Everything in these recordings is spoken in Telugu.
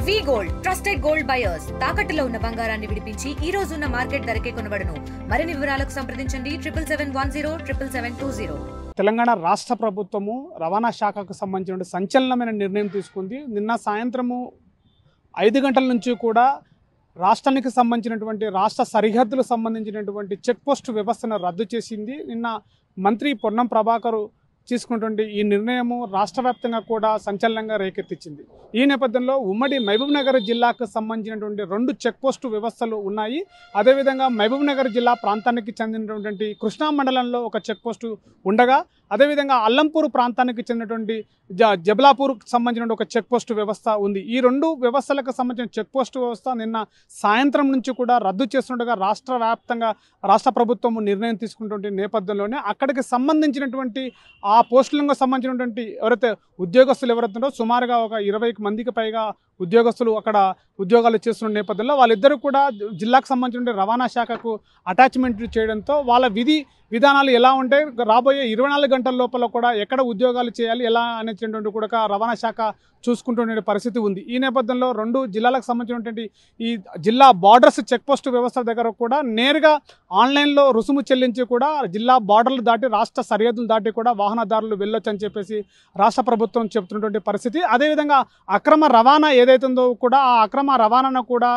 వి గోల్డ్ ట్రస్టెడ్ గోల్డ్ బయర్స్ తాకట్టులో ఉన్న బంగారాన్ని విడిపించి ఈ రోజు ఉన్న మార్కెట్ ధరకే కొనబడును. మరిన్ని వివరాలకు సంప్రదించండి 77107720. తెలంగాణ రాష్ట్ర ప్రభుత్వము రవాణా శాఖకు సంబంధించిన సంచలనమైన నిర్ణయం తీసుకుంది. నిన్న సాయంత్రము 5 గంటల నుంచి కూడా రాష్ట్రానికి సంబంధించినటువంటి రాష్ట్ర సరిహద్దులకు సంబంధించినటువంటి చెక్ పోస్ట్ వ్యవస్థను రద్దు చేసింది. నిన్న మంత్రి పొన్నం ప్రభాకర్ తీసుకున్నటువంటి ఈ నిర్ణయము రాష్ట్ర వ్యాప్తంగా కూడా సంచలనంగా రేకెత్తించింది. ఈ నేపథ్యంలో ఉమ్మడి మహబూబ్నగర్ జిల్లాకు సంబంధించినటువంటి 2 చెక్ పోస్టు వ్యవస్థలు ఉన్నాయి. అదేవిధంగా మహబూబ్నగర్ జిల్లా ప్రాంతానికి చెందినటువంటి కృష్ణా మండలంలో ఒక చెక్ పోస్టు ఉండగా, అదేవిధంగా అల్లంపూర్ ప్రాంతానికి చెందినటువంటి జబలాపూర్కు సంబంధించిన ఒక చెక్ పోస్టు వ్యవస్థ ఉంది. ఈ 2 వ్యవస్థలకు సంబంధించిన చెక్ పోస్టు వ్యవస్థ నిన్న సాయంత్రం నుంచి కూడా రద్దు చేస్తుండగా రాష్ట్ర వ్యాప్తంగా రాష్ట్ర ప్రభుత్వం నిర్ణయం తీసుకున్నటువంటి నేపథ్యంలోనే అక్కడికి సంబంధించినటువంటి ఆ పోస్టులకు సంబంధించినటువంటి ఎవరైతే ఉద్యోగస్తులు ఎవరైతే సుమారుగా ఒక 20 మందికి పైగా ఉద్యోగస్తులు అక్కడ ఉద్యోగాలు చేస్తున్న నేపథ్యంలో వాళ్ళిద్దరూ కూడా జిల్లాకు సంబంధించిన రవాణా శాఖకు అటాచ్మెంట్ చేయడంతో వాళ్ళ విధానాలు ఎలా ఉంటే రాబోయే 24 గంటల లోపల కూడా ఎక్కడ ఉద్యోగాలు చేయాలి ఎలా అనేటువంటి కూడా రవాణా శాఖ చూసుకుంటున్న పరిస్థితి ఉంది. ఈ నేపథ్యంలో 2 జిల్లాలకు సంబంధించినటువంటి ఈ జిల్లా బార్డర్స్ చెక్ పోస్ట్ వ్యవస్థ దగ్గర కూడా నేరుగా ఆన్లైన్లో రుసుము చెల్లించి కూడా జిల్లా బార్డర్లు దాటి రాష్ట్ర సరిహద్దులు దాటి కూడా వాహనదారులు వెళ్ళొచ్చు అని చెప్పేసి రాష్ట్ర ప్రభుత్వం చెబుతున్నటువంటి పరిస్థితి. అదేవిధంగా అక్రమ రవాణా ఏదైతుందో కూడా ఆ అక్రమ రవాణాను కూడా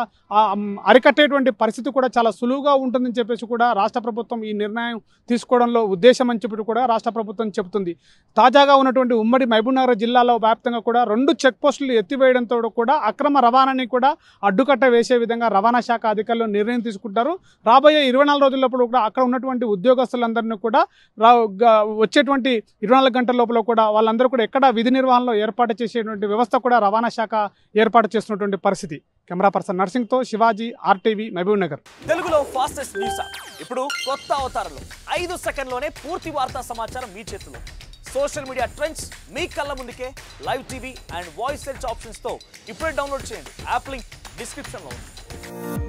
అరికట్టేటువంటి పరిస్థితి కూడా చాలా సులువుగా ఉంటుందని చెప్పేసి కూడా రాష్ట్ర ప్రభుత్వం ఈ నిర్ణయం తీసుకోవడంలో ఉద్దేశం అని చెప్పి కూడా రాష్ట్ర ప్రభుత్వం చెబుతుంది. తాజాగా ఉన్నటువంటి ఉమ్మడి మహబూబ్నగర్ జిల్లాలో వ్యాప్తంగా కూడా 2 చెక్ పోస్టులు ఎత్తివేయడంతో కూడా అక్రమ రవాణాని కూడా అడ్డుకట్ట వేసే విధంగా రవాణా శాఖ అధికారులు నిర్ణయం తీసుకుంటారు. రాబోయే 24 రోజుల లోపల కూడా అక్కడ ఉన్నటువంటి ఉద్యోగస్తులందరినీ కూడా వచ్చేటువంటి 24 గంటల లోపల కూడా వాళ్ళందరూ కూడా ఎక్కడ విధి నిర్వహణలో ఏర్పాటు చేసేటువంటి వ్యవస్థ కూడా రవాణా శాఖ ఏర్పాటు చేస్తున్నటువంటి పరిస్థితి. కెమెరా పర్సన్ నర్సింగ్తో శివాజీ, RTV, మహబూబ్నగర్. తెలుగులో ఫాస్టెస్ట్ న్యూస్ ఇప్పుడు కొత్త అవతారంలో 5 సెకండ్లోనే పూర్తి వార్తా సమాచారం మీ చేతిలో. సోషల్ మీడియా ట్రెండ్స్ మీ కళ్ళ ముందుకే live TV and voice search ఆప్షన్స్తో ఇప్పుడే డౌన్లోడ్ చేయండి. యాప్ లింక్ డిస్క్రిప్షన్లో ఉంది.